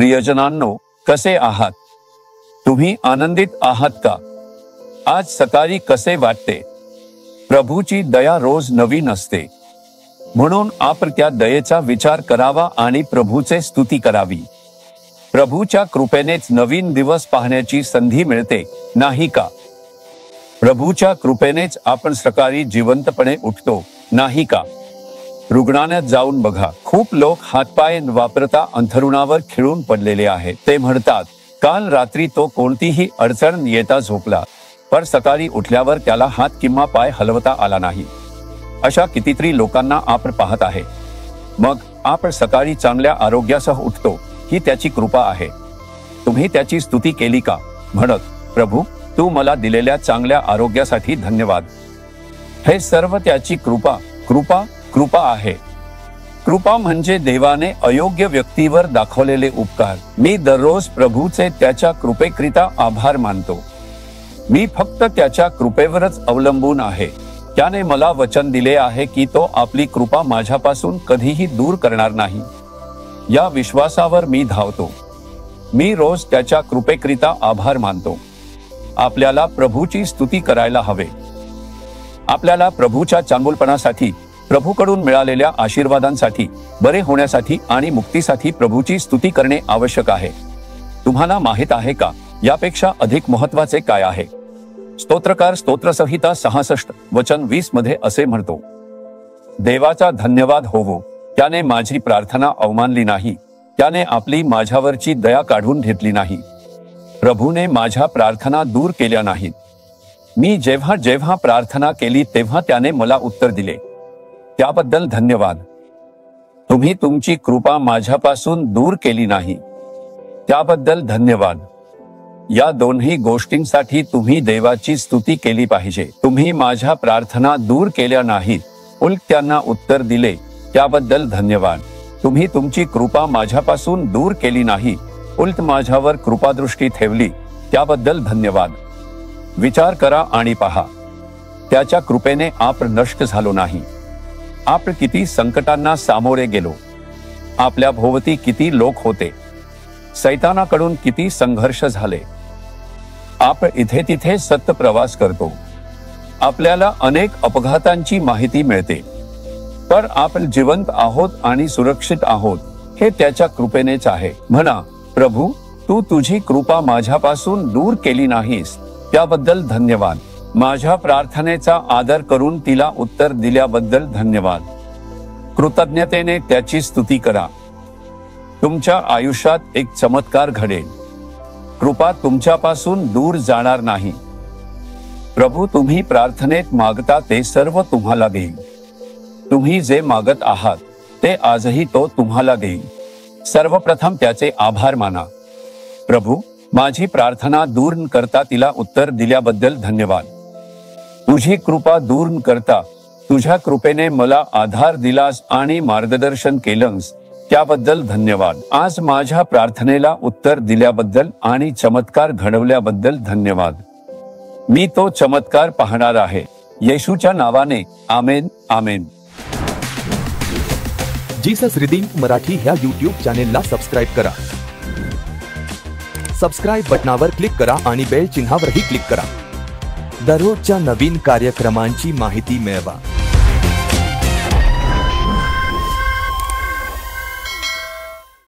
प्रियजनांनो, कसे आहात? तुम्ही आनंदित आहात का? आज सकाळी कसे वाटते? प्रभूची दया रोज नवीन असते, म्हणून आपण त्या दयेचा विचार करावा आणि प्रभूचे स्तुती करावी. प्रभूच्या कृपेनेच नवीन दिवस पाहण्याची संधी मिळते, नाही का? प्रभूच्या कृपेनेच आपण सकाळी जिवंतपणे उठतो, नाही का? रुग्णालयात जाऊन बघा, खूप लोक हातपाय वापरता अंथरुणावर खिळून पडलेले आहेत. ते म्हणतात, काल रात्री तो कोणतीही अडचण येता झोपला, पण सकाळी उठल्यावर त्याला हात किंवा पाय हलवता आला नाही. अशा कितीतरी लोकांना आपण पाहत आहे. मग आपण सकाळी चांगल्या आरोग्यासह उठतो, ही त्याची कृपा आहे. तुम्ही त्याची स्तुती केली का, म्हणत, प्रभू, तू मला दिलेल्या चांगल्या आरोग्यासाठी धन्यवाद. हे सर्व त्याची कृपा कृपा कृपा आहे. कृपा म्हणजे देवाने अयोग्य व्यक्तीवर दाखवलेले उपकार. मी दररोज प्रभूचे त्याच्या कृपेकरिता आभार मानतो. मी फक्त त्याच्या कृपेवरच अवलंबून आहे. त्याने मला वचन दिले आहे की तो आपली कृपा माझ्यापासून कधीही दूर करणार नाही. या विश्वासावर मी धावतो. मी रोज त्याच्या कृपेकरिता आभार मानतो. आपल्याला प्रभूची स्तुती करायला हवे. आपल्याला प्रभूच्या चांगुलपणासाठी, प्रभूकडून मिळालेल्या आशीर्वादांसाठी, बरे होण्यासाठी आणि मुक्तीसाठी प्रभूची स्तुती करणे आवश्यक आहे. तुम्हाला माहित आहे का, यापेक्षा अधिक महत्वाचे काय आहे? स्तोत्रकार स्तोत्रसंहिता 66 वचन 20 मध्ये असे म्हणतो, देवाचा धन्यवाद होवो, त्याने माझी प्रार्थना अवमानली नाही, त्याने आपली माझ्यावरची दया काढून घेतली नाही. प्रभूने माझ्या प्रार्थना दूर केल्या नाहीत. मी जेव्हा जेव्हा प्रार्थना केली तेव्हा त्याने मला उत्तर दिले. त्याबद्दल धन्यवाद. तुम्ही तुमची कृपा माझ्यापासून दूर केली नाही, त्याबद्दल धन्यवाद. या दोन्ही गोष्टींसाठी तुम्ही देवाची स्तुती केली पाहिजे. तुम्ही माझ्या प्रार्थना दूर केल्या नाहीत, उलट त्यांना उत्तर दिले, त्याबद्दल धन्यवाद. तुम्ही तुमची कृपा माझ्यापासून दूर केली नाही, उलट माझ्यावर कृपादृष्टी ठेवली, त्याबद्दल धन्यवाद. विचार करा आणि पहा, त्याच्या कृपेने आपण नष्ट झालो नाही. आपण किती संकटांना सामोरे गेलो. आपल्या भोवती किती लोक होते. सैतानाकडून किती संघर्ष झाले. आपण इथे तिथे सतत प्रवास करतो. आपल्याला अनेक अपघातांची माहिती मिळते, पण आपण जिवंत आहोत आणि सुरक्षित आहोत, हे त्याच्या कृपेनेच आहे. म्हणा, प्रभू, तू तुझी कृपा माझ्यापासून दूर केली नाहीस, त्याबद्दल धन्यवाद. माझ्या प्रार्थनेचा आदर करून तिला उत्तर दिल्याबद्दल धन्यवाद. कृतज्ञतेने त्याची स्तुती करा. तुमच्या आयुष्यात एक चमत्कार घडेल. कृपा तुमच्यापासून दूर जाणार नाही. प्रभू, तुम्ही प्रार्थनेत मागता ते सर्व तुम्हाला देईल. तुम्ही जे मागत आहात ते आजही तो तुम्हाला देईल. सर्वप्रथम त्याचे आभार माना. प्रभू, माझी प्रार्थना दूर न करता तिला उत्तर दिल्याबद्दल धन्यवाद. तुझी कृपा दूर न करता तुझ्या कृपेने मला आधार दिलास आणि मार्गदर्शन केलंस, त्याबद्दल धन्यवाद. आज माझ्या प्रार्थनेला उत्तर दिल्याबद्दल आणि चमत्कार घडवल्याबद्दल धन्यवाद. मी तो चमत्कार पाहणार आहे. येशूच्या नावाने, आमेन आमेन. जीसस रिडीम्ड मराठी ह्या YouTube चॅनेलला सबस्क्राईब करा. सबस्क्राईब बटनावर क्लिक करा आणि बेल चिन्हावरही क्लिक करा. दररोजच्या नवीन कार्यक्रमांची माहिती मिळवा.